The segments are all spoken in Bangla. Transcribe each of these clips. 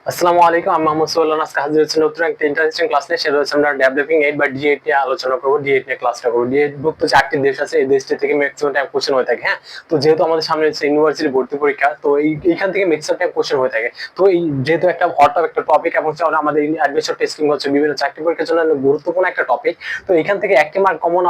আসসালামু আলাইকুম, আমি মোহাম্মদ সোহেল আজকে হাজির হচ্ছি নতুন একটা ইন্টারেস্টিং ক্লাস নিয়ে। সেটা হচ্ছে আমরা ডেভেলপিং এইড বা ডি8 নিয়ে আলোচনা করবো। ডি8 নিয়ে ক্লাসটা করবো। ডি8 ভুক্ত 4টি দেশ আছে, এই দেশটি থেকে ম্যাক্সিমাম টাইম কোশ্চেন হয়ে থাকে। হ্যাঁ, তো যেহেতু আমাদের সামনে হচ্ছে ইউনিভার্সিটি ভর্তি পরীক্ষা, তো এইখান থেকে ম্যাক্সিমাম টাইম কোশ্চেন হয়ে থাকে। তো এই যেহেতু একটা হট একটা টপিক এবং আমাদের অ্যাডমিশন টেস্টিং হচ্ছে বিভিন্ন চাকরি পরীক্ষার জন্য গুরুত্বপূর্ণ একটা টপিক। তো এখান থেকে একটি মার্ক কমন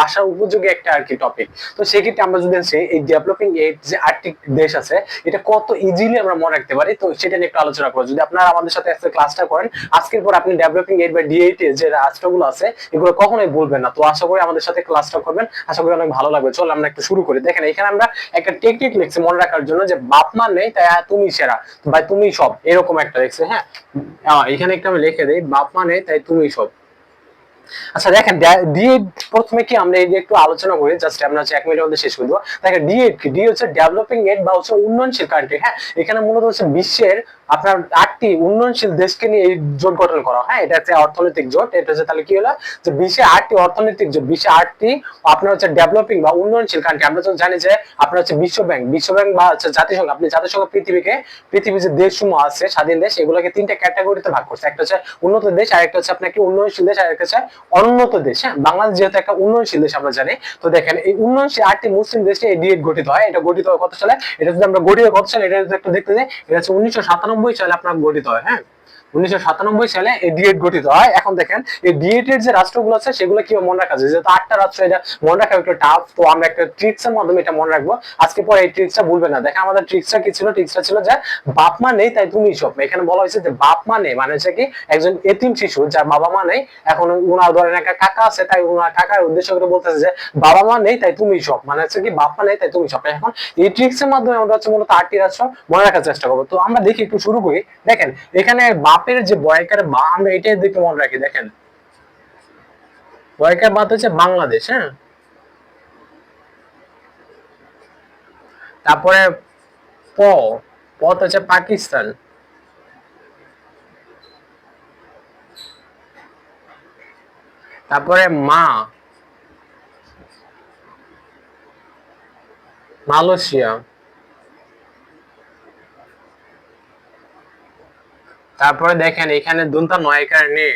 আসার উপযোগী একটা আর কি টপিক। তো সেক্ষেত্রে আমরা যদি এই ডেভেলপিং এইড যে 8টি দেশ আছে, এটা কত ইজিলি আমরা মনে রাখতে পারি, তো সেটা নিয়ে একটু আলোচনা করবো। যদি আপনারা আমাদের সাথে আজকে ক্লাসটা করেন, আজকের পর আপনি ডেভেলপিং এইড বা ডি8 এর যে রাষ্ট্রগুলো আছে এগুলো কখনোই ভুলবেন না। তো আশা করি আমাদের সাথে ক্লাসটা করবেন, আশা করি অনেক ভালো লাগবে। চল আমরা একটু শুরু করি। দেখেন এখানে আমরা একটা টেকনিক লিখছি মনে রাখার জন্য, যে বাপ মা নেই তাই তুমি সেরা, ভাই তুমি সব, এরকম একটা লিখছে। হ্যাঁ, এখানে একটা আমি লিখে দেই, বাপ মা নেই তাই তুমি সব। আচ্ছা দেখেন, ডি8 প্রথমে কি আমরা এই যে একটু আলোচনা করি, জাস্ট আমরা হচ্ছে 1 মিনিটের মধ্যে শেষ করে দেবো। দেখেন ডি8 কি, ডি হচ্ছে ডেভেলপিং এইড বা হচ্ছে উন্নয়নশীল কান্ট্রি। হ্যাঁ, এখানে মূলত হচ্ছে বিশ্বের আপনার 8টি উন্নয়নশীল দেশকে নিয়ে এই জোট গঠন করা। হ্যাঁ, এটা হচ্ছে অর্থনৈতিক জোট। এটা হচ্ছে তাহলে কি হলো, যে বিশ্বে 8টি অর্থনৈতিক জোট, বিশ্বে 8টি আপনার হচ্ছে ডেভেলপিং বা উন্নয়নশীল কান্ট্রি। আমরা তো জানি যে আপনার হচ্ছে বিশ্বব্যাংক বা হচ্ছে জাতিসংঘ, আপনি জাতিসংঘ পৃথিবীর যে দেশসমূহ আছে স্বাধীন দেশ, এগুলোকে 3টা ক্যাটাগরিতে ভাগ করছে। একটা হচ্ছে উন্নত দেশ, আরেকটা হচ্ছে আপনার কি উন্নয়নশীল দেশ, আরেকটা হচ্ছে অনুন্নত দেশ। হ্যাঁ, বাংলাদেশ যেহেতু একটা উন্নয়নশীল দেশ আমরা জানি। তো দেখেন এই উন্নয়নশীল 8টি মুসলিম দেশে এই ডি8 গঠিত হয়। এটা গঠিত হয় কত সালে, এটা যদি আমরা গঠিত কত সালে এটা একটু দেখতে যাই, এটা হচ্ছে 1997 সালে আপনার গঠিত হয়। হ্যাঁ, 1997 সালে এই ডি8 গঠিত হয়। এখন দেখেন এই ডি8 এর যে রাষ্ট্রগুলো আছে সেগুলো কি মনে রাখা যায়, যেহেতু 8টা রাষ্ট্র, এটা মনে রাখা একটু টাফ। তো আমরা একটা ট্রিক্স এর মাধ্যমে এটা মনে রাখবো আজকে, পরে এই ট্রিক্সটা ভুলবেন না। দেখেন আমাদের ট্রিক্সটা কি ছিল, ট্রিক্সটা ছিল যে বাপ মা নেই তাই তুমি সব। এখানে বলা হয়েছে যে বাপ মা নেই মানে হচ্ছে কি একজন এতিম শিশু যার বাবা মা নেই। এখন উনার ধরেন একটা কাকা আছে, তাই উনার কাকার উদ্দেশ্য করে বলতেছে যে বাবা মা নেই তাই তুমি সব, মানে হচ্ছে কি বাপ মা নেই তাই তুমি সব। এখন এই ট্রিক্স এর মাধ্যমে আমরা হচ্ছে মূলত 8টি রাষ্ট্র মনে রাখার চেষ্টা করবো। তো আমরা দেখি একটু শুরু করি। দেখেন এখানে বাপের যে বয়কার বা, আমরা এটাই দেখতে মনে রাখি। দেখেন বয়কার বাদ হচ্ছে বাংলাদেশ। হ্যাঁ, তারপরে প, পথ হচ্ছে পাকিস্তান। তারপরে মা, মালয়েশিয়া। তারপরে দেখেন এখানে দুনতা নয়কার নেই,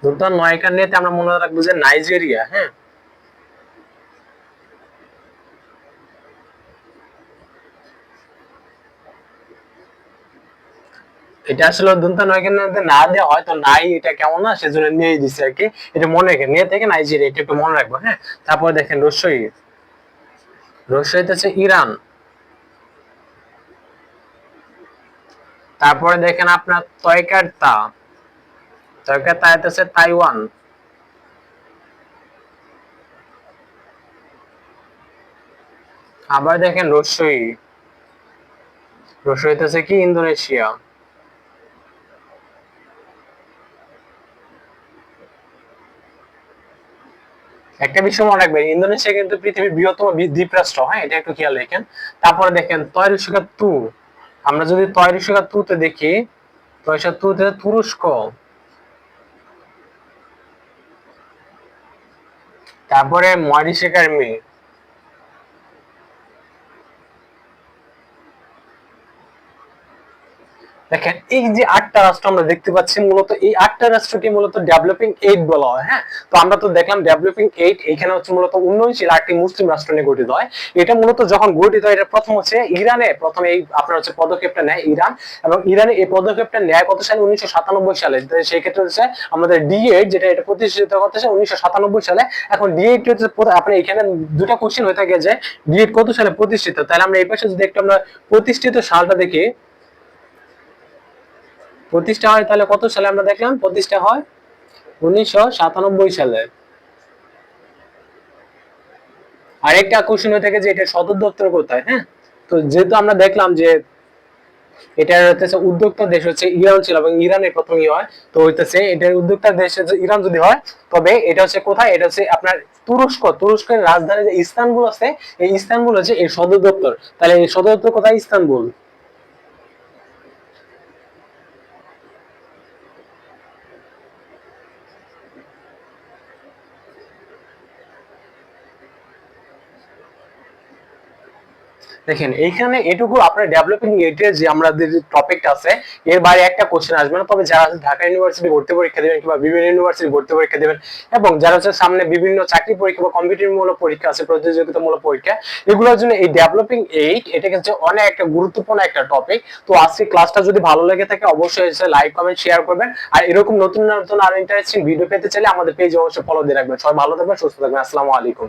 দুনতা নয়কার নিয়ে আমরা মনে রাখবো যে নাইজেরিয়া। হ্যাঁ, এটা আসলে দুনতা নয়কার মধ্যে না দেওয়া হয় তো নাই, এটা কেমন না, সেজন্য নিয়ে দিচ্ছে আর কি। এটা মনে রেখে নিয়ে থেকে নাইজেরিয়া, এটা একটু মনে রাখবো। হ্যাঁ, তারপর দেখেন রসই, রসই হচ্ছে ইরান। তারপরে দেখেন আপনার তয়কার তা, তয়কার তা হচ্ছে তাইওয়ান। আবার দেখেন রসই, রসই হচ্ছে কি ইন্দোনেশিয়া। একটা বিষয় মনে রাখবেন, ইন্দোনেশিয়া কিন্তু পৃথিবীর বৃহত্তম দ্বীপ রাষ্ট্র। হ্যাঁ, এটা একটু খেয়াল রাখেন। তারপরে দেখেন তয়রুশিকা তু, আমরা যদি তয়রুশিকা তুতে দেখি, তয়রুশিকা তুতে তুরস্ক। তারপরে মরিশিকার মি। দেখেন এই যে 8টা রাষ্ট্র আমরা দেখতে পাচ্ছি, মূলত এই 8টা রাষ্ট্রকে মূলত ডেভেলপিং এইড বলা হয়। হ্যাঁ, তো আমরা তো দেখলাম ডেভেলপিং এইড এখানে হচ্ছে মূলত উন্নয়নশীল 8টি মুসলিম রাষ্ট্র নিয়ে গঠিত হয়। এটা মূলত যখন গঠিত হয়, এটা প্রথম হচ্ছে ইরানে প্রথমে এই আপনার হচ্ছে পদক্ষেপটা নেয় ইরান। এবং ইরানে এই পদক্ষেপটা নেয় কত সালে, 1997 সালে। সেই ক্ষেত্রে হচ্ছে আমাদের ডি8 যেটা, এটা প্রতিষ্ঠিত করতেছে 1997 সালে। এখন ডি8 হচ্ছে আপনার এখানে দুটা কোশ্চেন হয়ে থাকে যে ডি8 কত সালে প্রতিষ্ঠিত। তাহলে আমরা এই পাশে যদি একটু আমরা প্রতিষ্ঠিত সালটা দেখি, প্রতিষ্ঠা হয় তাহলে কত সালে, আমরা দেখলাম প্রতিষ্ঠা হয় 1997 সালে। আরেকটা কোশ্চেন হয়ে থাকে যে এটা সদর দপ্তর কোথায়। হ্যাঁ, তো যেহেতু আমরা দেখলাম যে এটা হচ্ছে উদ্যোক্তা দেশ হচ্ছে ইরান ছিল, এবং ইরানের প্রথম হয়, তো হইতেছে এটার উদ্যোক্তা দেশ হচ্ছে ইরান যদি হয়, তবে এটা হচ্ছে কোথায়, এটা হচ্ছে আপনার তুরস্ক। তুরস্কের রাজধানী যে ইস্তানবুল আছে, এই ইস্তানবুল হচ্ছে এর সদর দপ্তর। তাহলে এই সদর দপ্তর কোথায়, ইস্তানবুল। দেখেন এইখানে এটুকু আপনার ডেভেলপিং এর যে আমাদের টপিকটা আছে এর বাইরে একটা কোশ্চেন আসবে না। তবে যারা ঢাকা ইউনিভার্সিটি ভর্তি পরীক্ষা দেবেন কিংবা বিভিন্ন ইউনিভার্সিটি ভর্তি পরীক্ষা দেবেন এবং যারা হচ্ছে সামনে বিভিন্ন চাকরি পরীক্ষা বা কম্পিটিটিভমূলক পরীক্ষা আছে, প্রতিযোগিতামূলক পরীক্ষা, এগুলোর জন্য এই ডেভেলপিং 8 এটা কিন্তু অনেক একটা গুরুত্বপূর্ণ একটা টপিক। তো আজকে ক্লাসটা যদি ভালো লেগে থাকে অবশ্যই লাইক কমেন্ট শেয়ার করবেন। আর এরকম নতুন নতুন আর ইন্টারেস্টিং ভিডিও পেতে চাইলে আমাদের পেজ অবশ্যই ফলো দিয়ে রাখবেন। সবাই ভালো থাকবেন, সুস্থ থাকবেন। আসসালামু আলাইকুম।